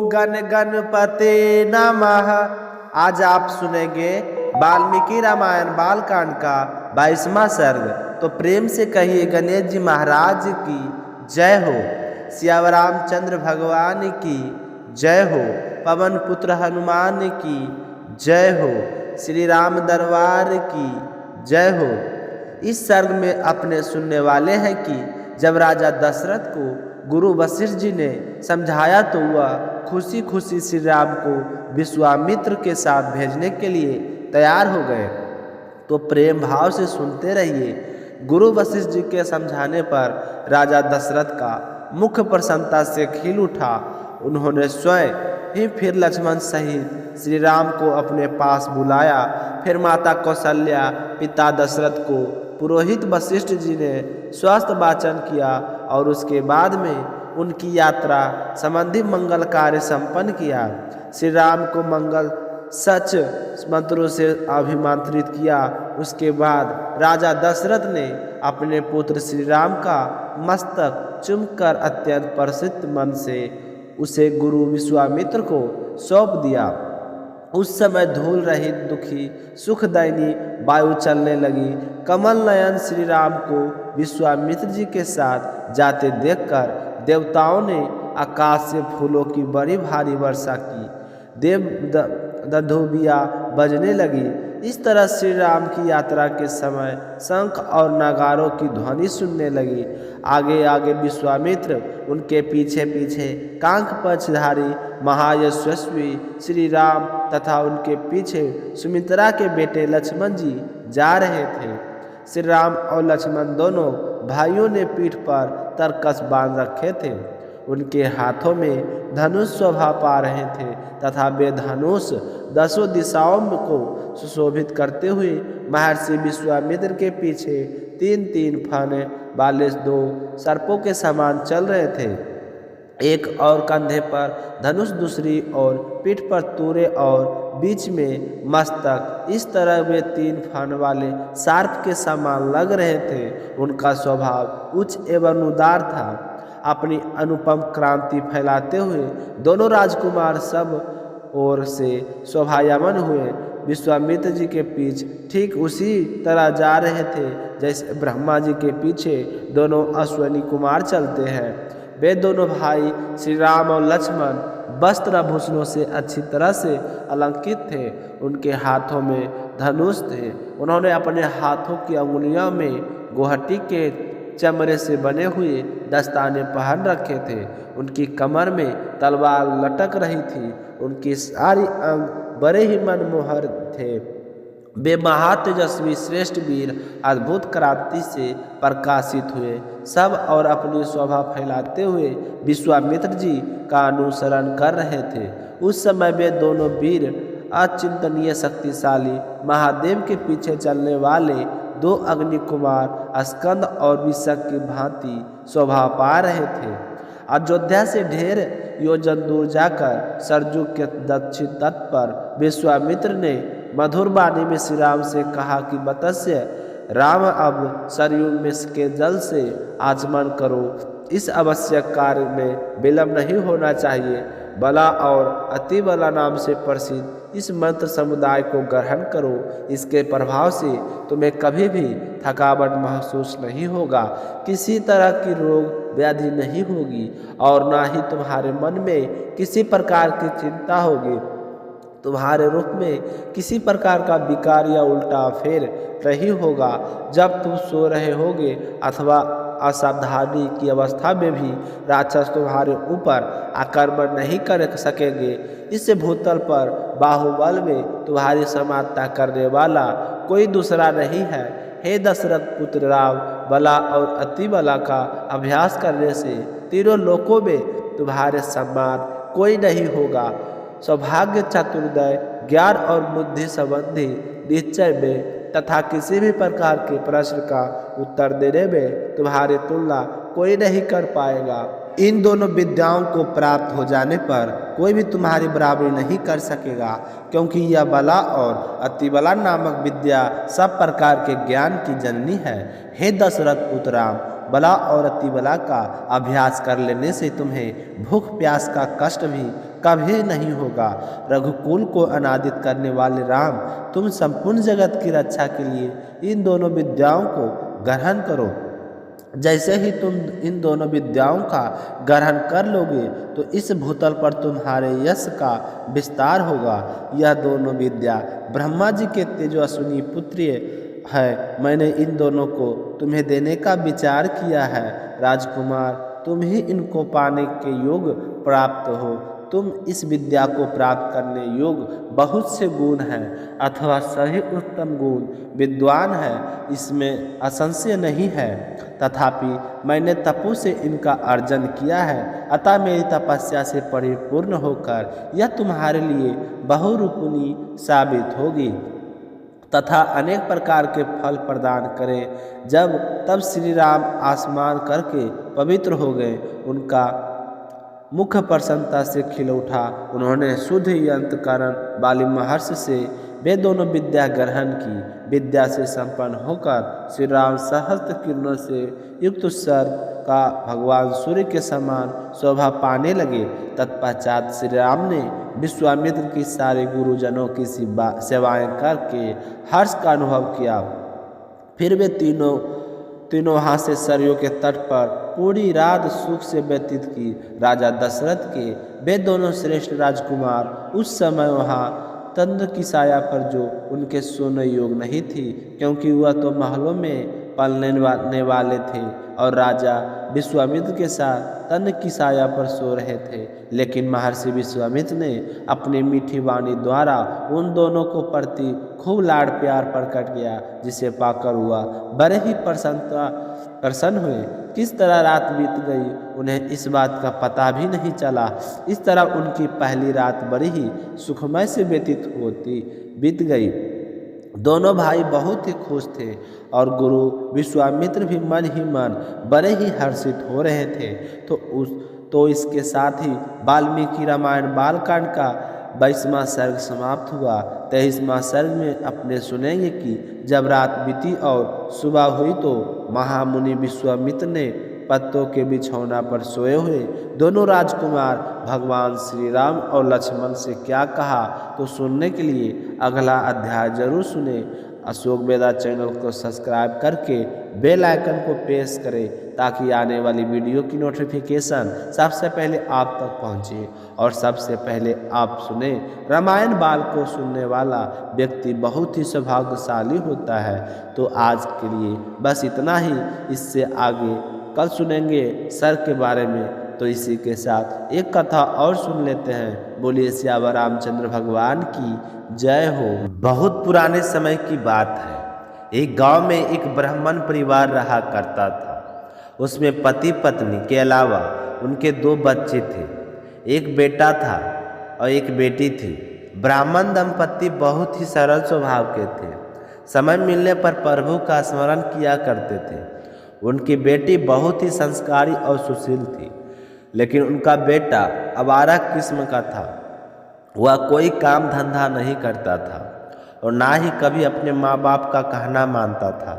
गण गणपते नमः। आज आप सुनेंगे वाल्मीकि रामायण बालकांड का 22वां सर्ग। तो प्रेम से कहिए गणेश जी महाराज की जय हो। सिया रामचंद्र भगवान की जय हो। पवन पुत्र हनुमान की जय हो। श्री राम दरबार की जय हो। इस सर्ग में अपने सुनने वाले हैं कि जब राजा दशरथ को गुरु वशिष्ठ जी ने समझाया तो वह खुशी खुशी श्री राम को विश्वामित्र के साथ भेजने के लिए तैयार हो गए। तो प्रेम भाव से सुनते रहिए। गुरु वशिष्ठ जी के समझाने पर राजा दशरथ का मुख प्रसन्नता से खिल उठा। उन्होंने स्वयं ही फिर लक्ष्मण सहित श्री राम को अपने पास बुलाया। फिर माता कौशल्या, पिता दशरथ को पुरोहित वशिष्ठ जी ने स्वस्थ वाचन किया और उसके बाद में उनकी यात्रा संबंधी मंगल कार्य संपन्न किया। श्री राम को मंगल सच मंत्रों से अभिमंत्रित किया। उसके बाद राजा दशरथ ने अपने पुत्र श्री राम का मस्तक चूमकर अत्यंत प्रसन्न मन से उसे गुरु विश्वामित्र को सौंप दिया। उस समय धूल रहित दुखी सुखदायिनी वायु चलने लगी। कमल नयन श्री राम को विश्वामित्र जी के साथ जाते देखकर देवताओं ने आकाश से फूलों की बड़ी भारी वर्षा की। देव दधोबिया बजने लगी। इस तरह श्री राम की यात्रा के समय शंख और नगारों की ध्वनि सुनने लगी। आगे आगे विश्वामित्र, उनके पीछे पीछे कांक पक्षधारी महायशस्वी श्री राम तथा उनके पीछे सुमित्रा के बेटे लक्ष्मण जी जा रहे थे। श्री राम और लक्ष्मण दोनों भाइयों ने पीठ पर तरकस बांध रखे थे। उनके हाथों में धनुष शोभा पा रहे थे तथा वे धनुष 10 दिशाओं को सुशोभित करते हुए महर्षि विश्वामित्र के पीछे 3-3 फन वाले 2 सर्पों के समान चल रहे थे। एक और कंधे पर धनुष, दूसरी और पीठ पर तूरे और बीच में मस्तक। इस तरह वे 3 फन वाले सर्प के समान लग रहे थे। उनका स्वभाव उच्च एवं उदार था। अपनी अनुपम क्रांति फैलाते हुए दोनों राजकुमार सब ओर से शोभायमान हुए। विश्वामित्र जी के पीछे ठीक उसी तरह जा रहे थे जैसे ब्रह्मा जी के पीछे दोनों अश्विनी कुमार चलते हैं। वे दोनों भाई श्री राम और लक्ष्मण वस्त्र आभूषणों से अच्छी तरह से अलंकृत थे। उनके हाथों में धनुष थे। उन्होंने अपने हाथों की अंगुलियों में गोहटी के चमड़े से बने हुए दस्ताने पहन रखे थे। उनकी कमर में तलवार लटक रही थी। उनकी सारी अंग बड़े ही मनमोहर थे। वे महातेजस्वी श्रेष्ठ वीर अद्भुत क्रांति से प्रकाशित हुए सब और अपनी शोभा फैलाते हुए विश्वामित्र जी का अनुसरण कर रहे थे। उस समय वे दोनों वीर अचिंतनीय शक्तिशाली महादेव के पीछे चलने वाले 2 अग्नि कुमार स्कंद और विषक की भांति शोभा पा रहे थे। अयोध्या से ढेर योजन दूर जाकर सरजू के दक्षिण तट पर विश्वामित्र ने मधुर वाणी में श्री राम से कहा कि मत्स्य राम, अब सरयू में के जल से आचमन करो। इस आवश्यक कार्य में विलंब नहीं होना चाहिए। बला और अति बला नाम से प्रसिद्ध इस मंत्र समुदाय को ग्रहण करो। इसके प्रभाव से तुम्हें कभी भी थकावट महसूस नहीं होगा, किसी तरह की रोग व्याधि नहीं होगी और ना ही तुम्हारे मन में किसी प्रकार की चिंता होगी। तुम्हारे रूप में किसी प्रकार का विकार या उल्टा फेर नहीं होगा। जब तुम सो रहे होगे अथवा असावधानी की अवस्था में भी राक्षस तुम्हारे ऊपर आक्रमण नहीं कर सकेंगे। इस भूतल पर बाहुबल में तुम्हारी समानता करने वाला कोई दूसरा नहीं है। हे दशरथ पुत्र राम, बला और अति बला का अभ्यास करने से तीनों लोकों में तुम्हारे समान कोई नहीं होगा। सौभाग्य, चातुर्दय, ज्ञान और बुद्धि संबंधी निश्चय में तथा किसी भी प्रकार के प्रश्न का उत्तर देने में तुम्हारी तुलना कोई नहीं कर पाएगा। इन दोनों विद्याओं को प्राप्त हो जाने पर कोई भी तुम्हारी बराबरी नहीं कर सकेगा, क्योंकि यह बला और अतिबला नामक विद्या सब प्रकार के ज्ञान की जननी है। हे दशरथ पुत्र राम, बला और अतिबला का अभ्यास कर लेने से तुम्हें भूख प्यास का कष्ट भी कभी नहीं होगा। रघुकुल को अनादित करने वाले राम, तुम संपूर्ण जगत की रक्षा के लिए इन दोनों विद्याओं को ग्रहण करो। जैसे ही तुम इन दोनों विद्याओं का ग्रहण कर लोगे तो इस भूतल पर तुम्हारे यश का विस्तार होगा। यह दोनों विद्या ब्रह्मा जी के तेजस्विनी पुत्री है। मैंने इन दोनों को तुम्हें देने का विचार किया है। राजकुमार, तुम ही इनको पाने के योग प्राप्त हो। तुम इस विद्या को प्राप्त करने योग्य बहुत से गुण हैं, अथवा सही उत्तम गुण विद्वान है, इसमें असंशय नहीं है। तथापि मैंने तपु से इनका अर्जन किया है, अतः मेरी तपस्या से परिपूर्ण होकर यह तुम्हारे लिए बहुरूपणी साबित होगी तथा अनेक प्रकार के फल प्रदान करें। जब तब श्री राम आसमान करके पवित्र हो गए। उनका मुख प्रसन्नता से खिल उठा। उन्होंने शुद्ध अंतःकरण वाली महर्षि से वे दोनों विद्या ग्रहण की। विद्या से संपन्न होकर श्री राम सहस्त्र किरणों से युक्त सर्प का भगवान सूर्य के समान शोभा पाने लगे। तत्पश्चात श्री राम ने विश्वामित्र की सारे गुरुजनों की सेवाएं करके हर्ष का अनुभव किया। फिर वे तीनों वहाँ से सरयू के तट पर पूरी रात सुख से व्यतीत की। राजा दशरथ के वे दोनों श्रेष्ठ राजकुमार उस समय वहाँ तंद्र की साया पर जो उनके सोने योग नहीं थी, क्योंकि वह तो महलों में पलने वाले थे और राजा विश्वामित्र के साथ तन की साया पर सो रहे थे। लेकिन महर्षि विश्वामित्र ने अपनी मीठी वाणी द्वारा उन दोनों को प्रति खूब लाड़ प्यार प्रकट किया, जिसे पाकर हुआ बड़े ही प्रसन्न हुए। किस तरह रात बीत गई उन्हें इस बात का पता भी नहीं चला। इस तरह उनकी पहली रात बड़ी ही सुखमय से व्यतीत बीत गई। दोनों भाई बहुत ही खुश थे और गुरु विश्वामित्र भी मन ही मन बड़े ही हर्षित हो रहे थे। तो इसके साथ ही वाल्मीकि रामायण बालकांड का 22वां सर्ग समाप्त हुआ। 23वां सर्ग में अपने सुनेंगे कि जब रात बीती और सुबह हुई तो महामुनि विश्वामित्र ने पत्तों के बिछौना पर सोए हुए दोनों राजकुमार भगवान श्री राम और लक्ष्मण से क्या कहा, तो सुनने के लिए अगला अध्याय जरूर सुने। अशोक वेदा चैनल को सब्सक्राइब करके बेल आइकन को प्रेस करें ताकि आने वाली वीडियो की नोटिफिकेशन सबसे पहले आप तक पहुंचे और सबसे पहले आप सुने। रामायण बाल को सुनने वाला व्यक्ति बहुत ही सौभाग्यशाली होता है। तो आज के लिए बस इतना ही। इससे आगे कल सुनेंगे सर के बारे में। तो इसी के साथ एक कथा और सुन लेते हैं। बोलिए सियावर रामचंद्र भगवान की जय हो। बहुत पुराने समय की बात है। एक गांव में एक ब्राह्मण परिवार रहा करता था। उसमें पति पत्नी के अलावा उनके 2 बच्चे थे। एक बेटा था और एक बेटी थी। ब्राह्मण दंपति बहुत ही सरल स्वभाव के थे। समय मिलने पर प्रभु का स्मरण किया करते थे। उनकी बेटी बहुत ही संस्कारी और सुशील थी, लेकिन उनका बेटा आवारा किस्म का था। वह कोई काम धंधा नहीं करता था और ना ही कभी अपने माँ बाप का कहना मानता था।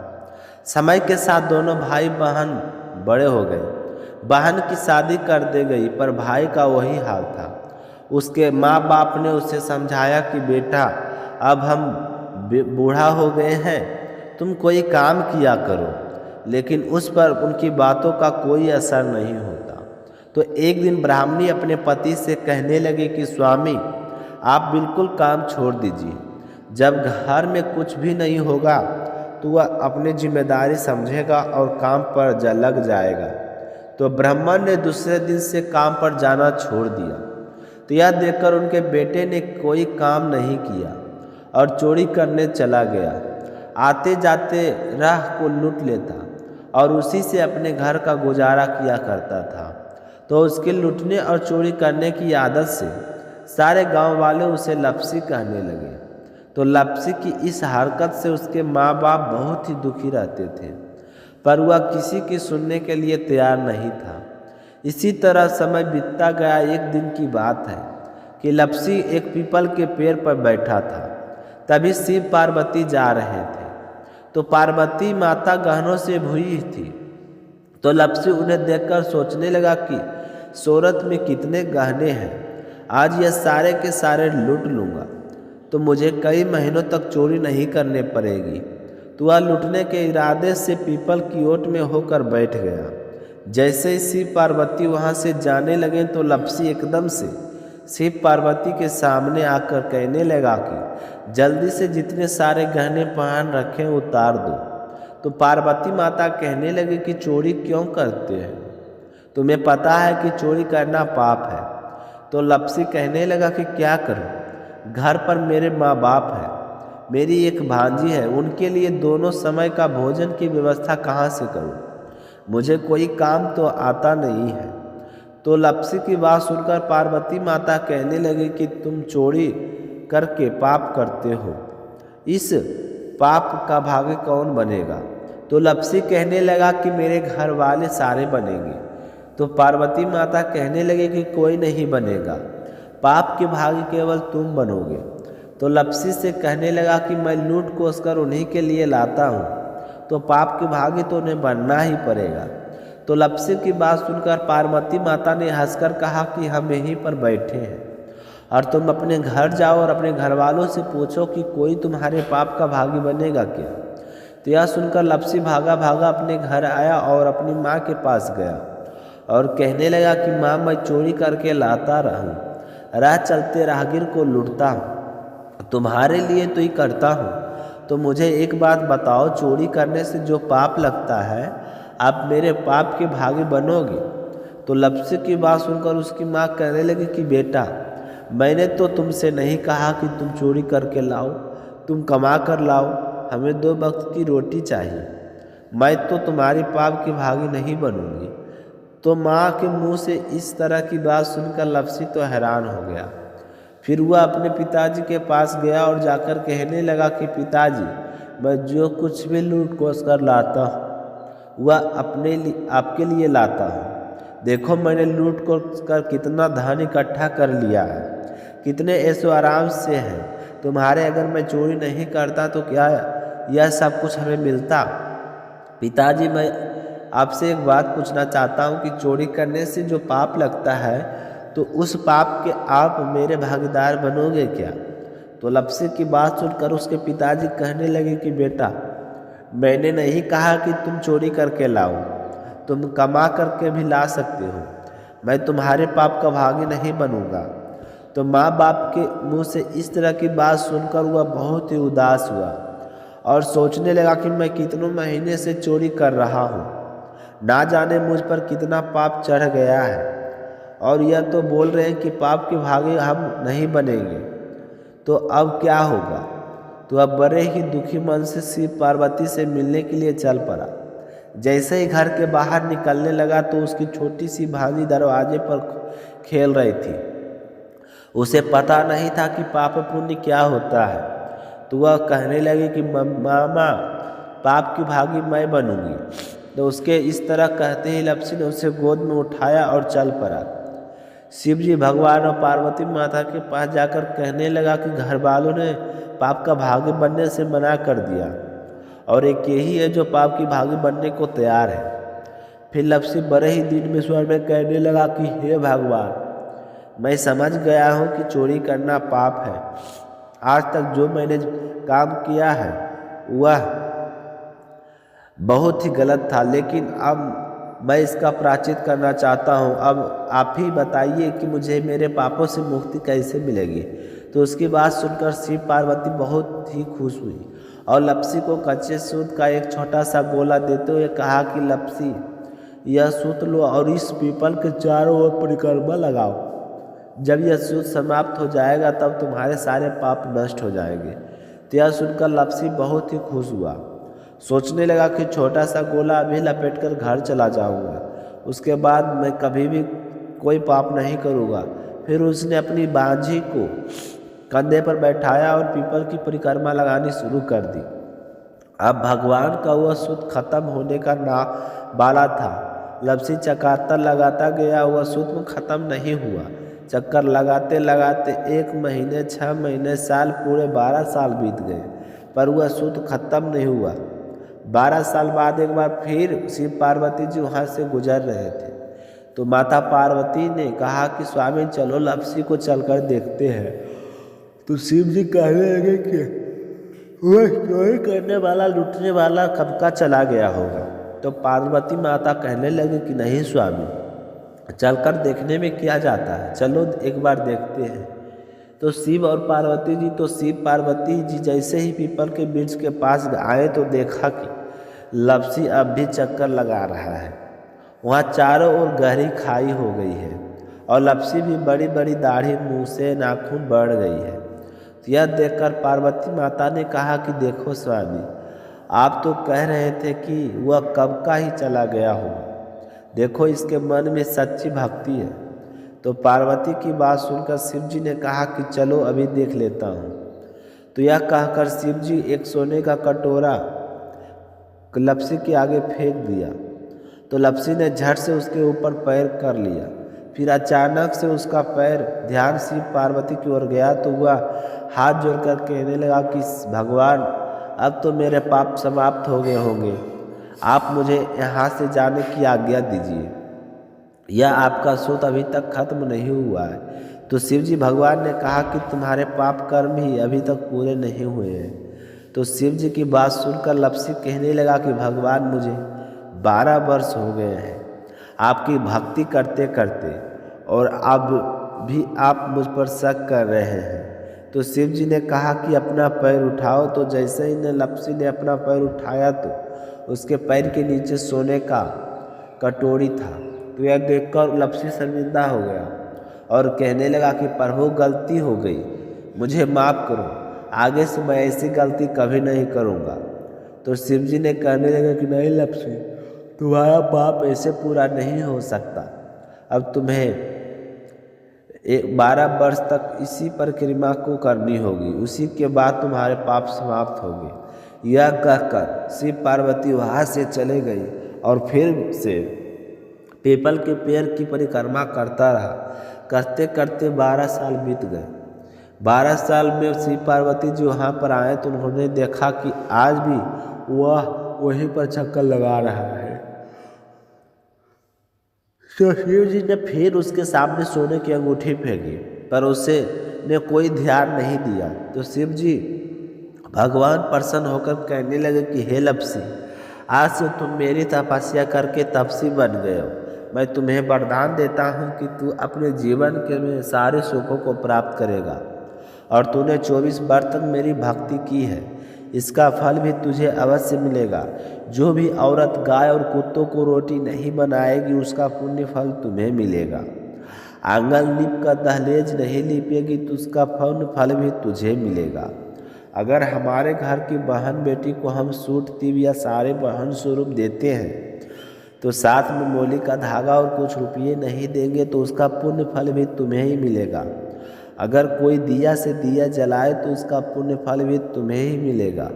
समय के साथ दोनों भाई बहन बड़े हो गए। बहन की शादी कर दी गई, पर भाई का वही हाल था। उसके माँ बाप ने उसे समझाया कि बेटा, अब हम बूढ़ा हो गए हैं, तुम कोई काम किया करो। लेकिन उस पर उनकी बातों का कोई असर नहीं होता। तो एक दिन ब्राह्मणी अपने पति से कहने लगे कि स्वामी, आप बिल्कुल काम छोड़ दीजिए। जब घर में कुछ भी नहीं होगा तो वह अपनी जिम्मेदारी समझेगा और काम पर लग जाएगा। तो ब्राह्मण ने दूसरे दिन से काम पर जाना छोड़ दिया। तो यह देखकर उनके बेटे ने कोई काम नहीं किया और चोरी करने चला गया। आते जाते राह को लूट लेता और उसी से अपने घर का गुजारा किया करता था। तो उसके लूटने और चोरी करने की आदत से सारे गांव वाले उसे लपसी कहने लगे। तो लपसी की इस हरकत से उसके माँ बाप बहुत ही दुखी रहते थे, पर वह किसी की सुनने के लिए तैयार नहीं था। इसी तरह समय बीतता गया। एक दिन की बात है कि लपसी एक पीपल के पेड़ पर बैठा था। तभी शिव पार्वती जा रहे थे। तो पार्वती माता गहनों से भरी थी। तो लपसी उन्हें देखकर सोचने लगा कि सूरत में कितने गहने हैं। आज यह सारे के सारे लूट लूँगा तो मुझे कई महीनों तक चोरी नहीं करने पड़ेगी। तो वह लूटने के इरादे से पीपल की ओट में होकर बैठ गया। जैसे ही शिव पार्वती वहाँ से जाने लगे तो लपसी एकदम से शिव पार्वती के सामने आकर कहने लगा कि जल्दी से जितने सारे गहने पहन रखे उतार दो। तो पार्वती माता कहने लगी कि चोरी क्यों करते हैं, तुम्हें पता है कि चोरी करना पाप है। तो लपसी कहने लगा कि क्या करूं, घर पर मेरे माँ बाप है, मेरी एक भांजी है, उनके लिए दोनों समय का भोजन की व्यवस्था कहाँ से करूं, मुझे कोई काम तो आता नहीं है। तो लपसी की बात सुनकर पार्वती माता कहने लगी कि तुम चोरी करके पाप करते हो, इस पाप का भागी कौन बनेगा। तो लपसी कहने लगा कि मेरे घर वाले सारे बनेंगे। तो पार्वती माता कहने लगे कि कोई नहीं बनेगा, पाप के भागी केवल तुम बनोगे। तो लपसी से कहने लगा कि मैं लूट कोस कर उन्हीं के लिए लाता हूँ, तो पाप के भागी तो उन्हें बनना ही पड़ेगा। तो लपसी की बात सुनकर पार्वती माता ने हंसकर कहा कि हम यहीं पर बैठे हैं और तुम अपने घर जाओ और अपने घर वालों से पूछो कि कोई तुम्हारे पाप का भागी बनेगा क्या। तो यह सुनकर लपसी भागा भागा अपने घर आया और अपनी माँ के पास गया और कहने लगा कि माँ, मैं चोरी करके लाता रहूं, राह चलते राहगीर को लूटता हूँ, तुम्हारे लिए तो ही करता हूँ। तो मुझे एक बात बताओ, चोरी करने से जो पाप लगता है, आप मेरे पाप के भागी बनोगे। तो लपसी की बात सुनकर उसकी माँ कहने लगी कि बेटा, मैंने तो तुमसे नहीं कहा कि तुम चोरी करके लाओ, तुम कमा कर लाओ, हमें 2 वक्त की रोटी चाहिए, मैं तो तुम्हारी पाप की भागी नहीं बनूंगी। तो माँ के मुंह से इस तरह की बात सुनकर लपसी तो हैरान हो गया। फिर वह अपने पिताजी के पास गया और जाकर कहने लगा कि पिताजी, मैं जो कुछ भी लूट कोस कर लाता हूँ वह आपके लिए लाता हूँ। देखो मैंने लूट कर कितना धन इकट्ठा कर लिया है, कितने ऐशो आराम से हैं। तुम्हारे अगर मैं चोरी नहीं करता तो क्या यह सब कुछ हमें मिलता। पिताजी, मैं आपसे एक बात पूछना चाहता हूँ कि चोरी करने से जो पाप लगता है तो उस पाप के आप मेरे भागीदार बनोगे क्या। तो लपसी की बात सुनकर उसके पिताजी कहने लगे कि बेटा, मैंने नहीं कहा कि तुम चोरी करके लाओ, तुम कमा करके भी ला सकते हो, मैं तुम्हारे पाप का भागी नहीं बनूंगा। तो माँ बाप के मुंह से इस तरह की बात सुनकर वह बहुत ही उदास हुआ और सोचने लगा कि मैं कितनों महीने से चोरी कर रहा हूँ, ना जाने मुझ पर कितना पाप चढ़ गया है, और यह तो बोल रहे हैं कि पाप के भागी हम नहीं बनेंगे, तो अब क्या होगा। तो अब बड़े ही दुखी मन से शिव पार्वती से मिलने के लिए चल पड़ा। जैसे ही घर के बाहर निकलने लगा तो उसकी छोटी सी भांजी दरवाजे पर खेल रही थी। उसे पता नहीं था कि पाप पुण्य क्या होता है। तो वह कहने लगी कि मामा, पाप की भागी मैं बनूंगी। तो उसके इस तरह कहते ही लपसी ने उसे गोद में उठाया और चल पड़ा। शिव जी भगवान और पार्वती माता के पास जाकर कहने लगा कि घर वालों ने पाप का भागी बनने से मना कर दिया और एक यही है जो पाप की भागी बनने को तैयार है। फिर लपसी बड़े ही दिन में स्वर में कहने लगा कि हे भगवान, मैं समझ गया हूँ कि चोरी करना पाप है। आज तक जो मैंने काम किया है वह बहुत ही गलत था, लेकिन अब मैं इसका प्रायश्चित करना चाहता हूँ। अब आप ही बताइए कि मुझे मेरे पापों से मुक्ति कैसे मिलेगी। तो उसकी बात सुनकर शिव पार्वती बहुत ही खुश हुई और लपसी को कच्चे सूत का एक छोटा सा गोला देते हुए कहा कि लपसी, यह सूत लो और इस पीपल के चारों ओर परिक्रमा लगाओ। जब यह सूत समाप्त हो जाएगा तब तुम्हारे सारे पाप नष्ट हो जाएंगे। तो यह सुनकर लपसी बहुत ही खुश हुआ, सोचने लगा कि छोटा सा गोला अभी लपेटकर घर चला जाऊंगा, उसके बाद मैं कभी भी कोई पाप नहीं करूंगा। फिर उसने अपनी बांझी को कंधे पर बैठाया और पीपल की परिक्रमा लगानी शुरू कर दी। अब भगवान का वह सूत खत्म होने का ना वाला था। लपसी चक्कर लगाता गया, वह सूत खत्म नहीं हुआ। चक्कर लगाते लगाते 1 महीने, 6 महीने, साल, पूरे 12 साल बीत गए, पर वह सूत खत्म नहीं हुआ। 12 साल बाद एक बार फिर शिव पार्वती जी वहाँ से गुजर रहे थे तो माता पार्वती ने कहा कि स्वामी चलो लपसी को चलकर देखते हैं। तो शिव जी कहने लगे कि वह चोरी करने वाला लूटने वाला कब का चला गया होगा। तो पार्वती माता कहने लगे कि नहीं स्वामी, चलकर देखने में क्या जाता है, चलो एक बार देखते हैं। तो शिव और पार्वती जी शिव पार्वती जी जैसे ही पीपल के वृक्ष के पास आए तो देखा कि लपसी अब भी चक्कर लगा रहा है। वहाँ चारों ओर गहरी खाई हो गई है और लपसी भी बड़ी बड़ी दाढ़ी, मुँह से नाखून बढ़ गई है। तो यह देखकर पार्वती माता ने कहा कि देखो स्वामी, आप तो कह रहे थे कि वह कब का ही चला गया होगा, देखो इसके मन में सच्ची भक्ति है। तो पार्वती की बात सुनकर शिव जी ने कहा कि चलो अभी देख लेता हूँ। तो यह कहकर शिव जी एक सोने का कटोरा लपसी के आगे फेंक दिया। तो लपसी ने झट से उसके ऊपर पैर कर लिया। फिर अचानक से उसका पैर ध्यान शिव पार्वती की ओर गया तो वह हाथ जोड़कर कहने लगा कि भगवान, अब तो मेरे पाप समाप्त हो गए होंगे, आप मुझे यहाँ से जाने की आज्ञा दीजिए, यह आपका सूत अभी तक खत्म नहीं हुआ है। तो शिव जी भगवान ने कहा कि तुम्हारे पाप कर्म ही अभी तक पूरे नहीं हुए हैं। तो शिव जी की बात सुनकर लपसी कहने लगा कि भगवान, मुझे 12 वर्ष हो गए हैं आपकी भक्ति करते करते, और अब भी आप मुझ पर शक कर रहे हैं। तो शिव जी ने कहा कि अपना पैर उठाओ। तो जैसे ही लपसी ने अपना पैर उठाया तो उसके पैर के नीचे सोने का कटोरी था। तो यह देखकर लपसी शर्मिंदा हो गया और कहने लगा कि प्रभु, गलती हो गई, मुझे माफ़ करो, आगे से मैं ऐसी गलती कभी नहीं करूँगा। तो शिव जी ने कहने लगे कि नहीं लपसी, तुम्हारा पाप ऐसे पूरा नहीं हो सकता, अब तुम्हें 12 वर्ष तक इसी परिक्रमा को करनी होगी, उसी के बाद तुम्हारे पाप समाप्त होंगे। यह कहकर शिव पार्वती वहाँ से चले गई और फिर से पीपल के पेड़ की परिक्रमा करता रहा। करते करते 12 साल बीत गए। 12 साल में शिव पार्वती जी वहाँ पर आए तो उन्होंने देखा कि आज भी वह वहीं पर चक्कर लगा रहा है। तो शिव जी ने फिर उसके सामने सोने की अंगूठी फेंकी, पर उसे ने कोई ध्यान नहीं दिया। तो शिव जी भगवान प्रसन्न होकर कहने लगे कि हे लपसी, आज से तुम मेरी तपस्या करके तपसी बन गए हो। मैं तुम्हें वरदान देता हूँ कि तू अपने जीवन के में सारे सुखों को प्राप्त करेगा, और तूने 24 वर्ष तक मेरी भक्ति की है, इसका फल भी तुझे अवश्य मिलेगा। जो भी औरत गाय और कुत्तों को रोटी नहीं बनाएगी उसका पुण्य फल तुम्हें मिलेगा। आंगन लीप कर दहलीज नहीं लीपेगी तो उसका पुण्य फल भी तुझे मिलेगा। अगर हमारे घर की बहन बेटी को हम सूट तीब या सारे बहन स्वरूप देते हैं तो साथ में मोली का धागा और कुछ रुपये नहीं देंगे तो उसका पुण्य फल भी तुम्हें ही मिलेगा। अगर कोई दिया से दिया जलाए तो उसका पुण्य फल भी तुम्हें ही मिलेगा।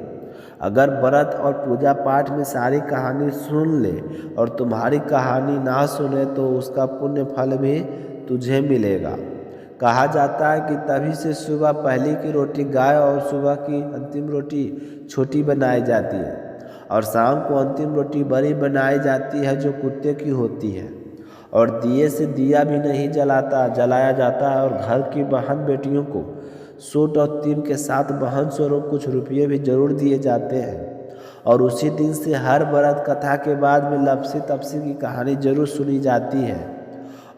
अगर व्रत और पूजा पाठ में सारी कहानी सुन ले और तुम्हारी कहानी ना सुने तो उसका पुण्य फल भी तुझे मिलेगा। कहा जाता है कि तभी से सुबह पहली की रोटी गाय और सुबह की अंतिम रोटी छोटी बनाई जाती है, और शाम को अंतिम रोटी बड़ी बनाई जाती है जो कुत्ते की होती है। और दिए से दिया भी नहीं जलाया जाता है, और घर की बहन बेटियों को सूट और तीम के साथ बहन स्वरूप कुछ रुपये भी जरूर दिए जाते हैं। और उसी दिन से हर व्रत कथा के बाद में लपसी तपसी की कहानी जरूर सुनी जाती है,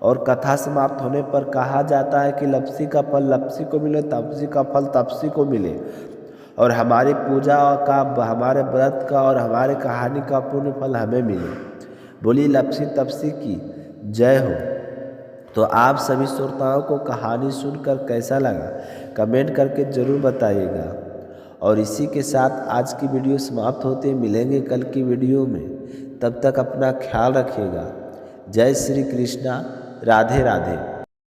और कथा समाप्त होने पर कहा जाता है कि लपसी का फल लपसी को मिले, तपसी का फल तपसी को मिले, और हमारी पूजा का, हमारे व्रत का और हमारे कहानी का पुण्य फल हमें मिले। बोली लपसी तपसी की जय हो। तो आप सभी श्रोताओं को कहानी सुनकर कैसा लगा कमेंट करके ज़रूर बताइएगा। और इसी के साथ आज की वीडियो समाप्त होते, मिलेंगे कल की वीडियो में। तब तक अपना ख्याल रखिएगा। जय श्री कृष्णा, राधे राधे।